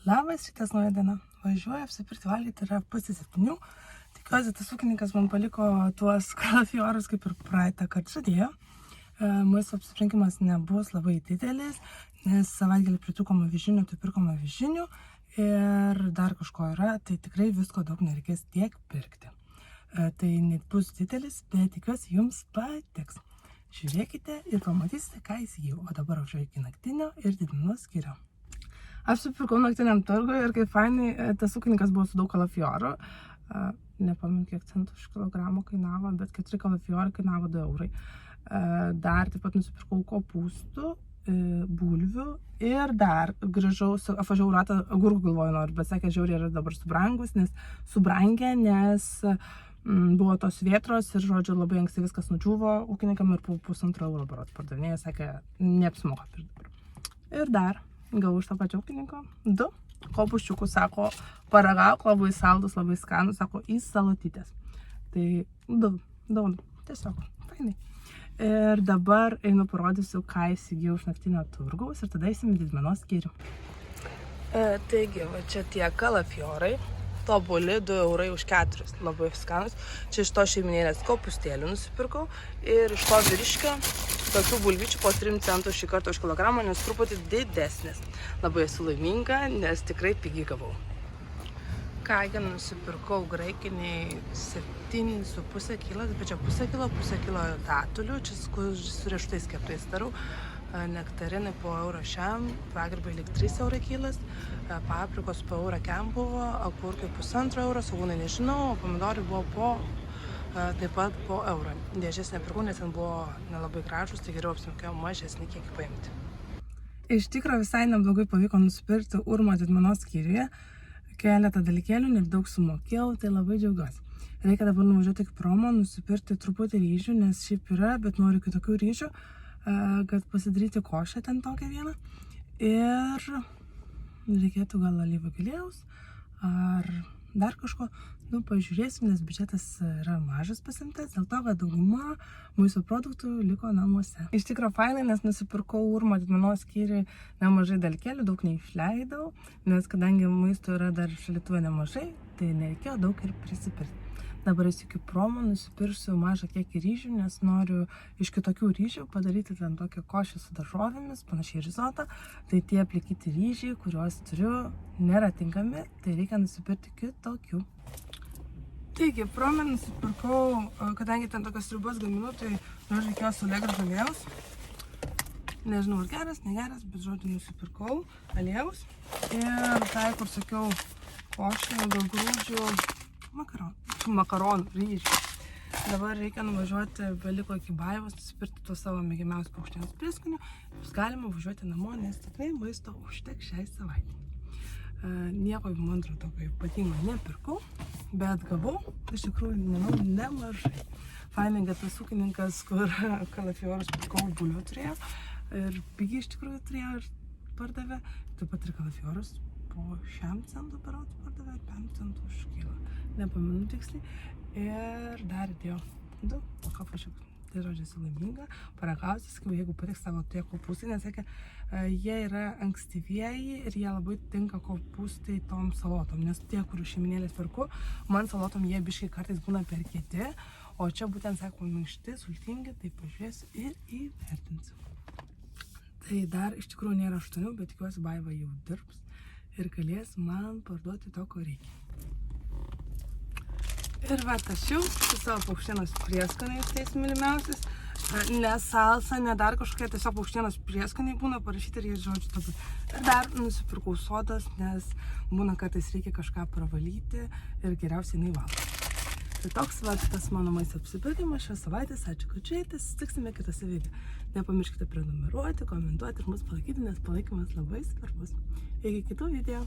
Labas, šitas nauja diena. Važiuoju apsipirkti valgyti, yra 6:30. Tikiuosi, tas ūkininkas man paliko tuos kalafiorus, kaip ir praeitą kartą žadėjo. Maisto apsipirkimas nebus labai didelis, nes savaitgalį pritrūkome avižinių, tai pirkome avižinių ir dar kažko yra, tai tikrai visko daug nereikės tiek pirkti. Tai net bus didelis, bet tikiuosi jums patiks. Žiūrėkite ir pamatysite, ką įsigijau. O dabar važiuoju iki naktinio ir didmenos skyrių. Aš supirkau naktiniam turgui ir kaip fainai, tas ūkininkas buvo su daug kalafiorų. Nepamenu, kiek centų už kilogramą kainavo, bet 4 kalafiorai kainavo 2 eurai. Dar taip pat nusipirkau kopūstų, bulvių ir dar grįžau, apvažiavau ratą agurkų, galvoju noriu, bet sakė, žiauriai yra dabar subrangus, nes buvo tos vėtros ir, žodžiu, labai anksti viskas nudžiūvo ūkininkam ir po 1,5 euro berods pardavinėjo, sakė, neapsimoka pirkti dabar. Ir dar gavau iš tą pačią ūkininko 2 kopūsčiukus, sako, paragauk, labai saldus, labai skanus, sako, į salotytės. Tai 2, tiesiog, fainai. Ir dabar einu parodysiu, ką įsigijau iš naktinio turgaus ir tada eisim į didmenos skyrių. Taigi, va čia tie kalafiorai, tobuli 2 eurai už 4, labai skanus. Čia iš to šeiminėlės kopūstėlių nusipirkau ir iš to vyriškio tokių bulvyčių po 3 centų šį kartą už kilogramą, nes truputį didesnis. Labai esu laiminga, nes tikrai pigiai gavau. Kągi nusipirkau graikiniai 7,5 kg, bet čia pusę kilo datulių, čia su riešutais keptais darau. Nektarinai po eurą šiam, pragarbai lyg 3 eurai kilas, paprikos po eurą kem buvo, agurkai 1,5 euro, svogūnai nežinau, pomidorai buvo taip pat po eurą. Dėžės nepirkau, nes ten buvo nelabai gražus, tai geriau apsimokėjau mažesnį kiekį paimti. Iš tikrųjų visai neblogai pavyko nusipirkti Urmo didmenos skyriuje. Keletą dalykėlių, nedaug sumokėjau, tai labai džiaugiuosi. Reikia dabar nuvažiuoti iki promo, nusipirkti truputį ryžių, nes šiaip yra, bet noriu kitokių ryžių, kad pasidaryti košę ten tokią vieną. Ir reikėtų gal alyvuogių aliejaus ar dar kažko. Pažiūrėsim, nes biudžetas yra mažas pasimtas, dėl to, kad dauguma maisto produktų liko namuose. Iš tikrųjų fainai, nes nusipirkau Urmo didmenos skyriui nemažai dalykėlių, daug neišleidau, nes kadangi maisto yra dar šaldytuve nemažai, tai nereikėjo daug ir prisipirkti. Dabar esu iki promo, nusipirksiu mažą kiekį ryžių, nes noriu iš kitokių ryžių padaryti ten tokią košę su daržovėmis, panašiai risotą. Tai tie plikyti ryžiai, kuriuos turiu, nėra tinkami, tai reikia nusipirkti kitokių. Taigi, prome nusipirkau, kadangi ten tokios sriubos gaminu, tai reikėjo saulėgrąžų aliejaus. Nežinau, ar geras, negeras, bet žodžiu nusipirkau aliejaus. Ir tai, kur sakiau, košę, grūdžių, makaronų, ryžių. Dabar reikia nuvažiuoti, beliko iki Baivos, nusipirkti tuos savo mėgiamiausius paukštienos prieskonių. Bus galima važiuoti namo, nes tikrai maisto užteks šiai savaitei. Nieko mandro tokio ypatingo nepirkau, bet gavau, iš tikrųjų, manau, nemažai. Fainai, kad tas ūkininkas, kur kalafiorus pirkau, bulvių turėjo ir pigiai iš tikrųjų turėjo ir pardavė. Taip pat ir kalafiorus po 6 centų berods pardavė ir 5 centų už kilą. Nepamenu tiksliai. Ir dar įdėjo 2 kopūsčiukus. Tai žodžiu, esu laiminga, paragausiu, sakiau, jeigu patiks savo tie kopūstai, nes sakė, jie yra ankstyvieji ir jie labai tinka kopūstai tom salotom, nes tie, kurių šeiminėlės perku, man salotom jie biškai kartais būna per kieti, o čia būtent, sako, minkšti, sultingi, tai pažiūrėsiu ir įvertinsiu. Tai dar iš tikrųjų nėra 8, bet tikiuosi Baiva jau dirbs ir galės man parduoti to, ko reikia. Ir va, aš jau su savo paukštienos prieskoniais tais mylimiausiais. Ne salsa, ne dar kažkokie, tiesiog paukštienos prieskoniai būna parašyti ir jie žodžiu tada. Ir dar nusipirkau sodas, nes būna kartais reikia kažką pravalyti ir geriausiai jinai valo. Tai toks va, tas mano maisto apsipirkimas šios savaitės. Ačiū, kad žiūrėjote, susitiksime kitose video. Nepamirškite prenumeruoti, komentuoti ir mus palaikyti, nes palaikymas labai svarbus. Iki kitų video.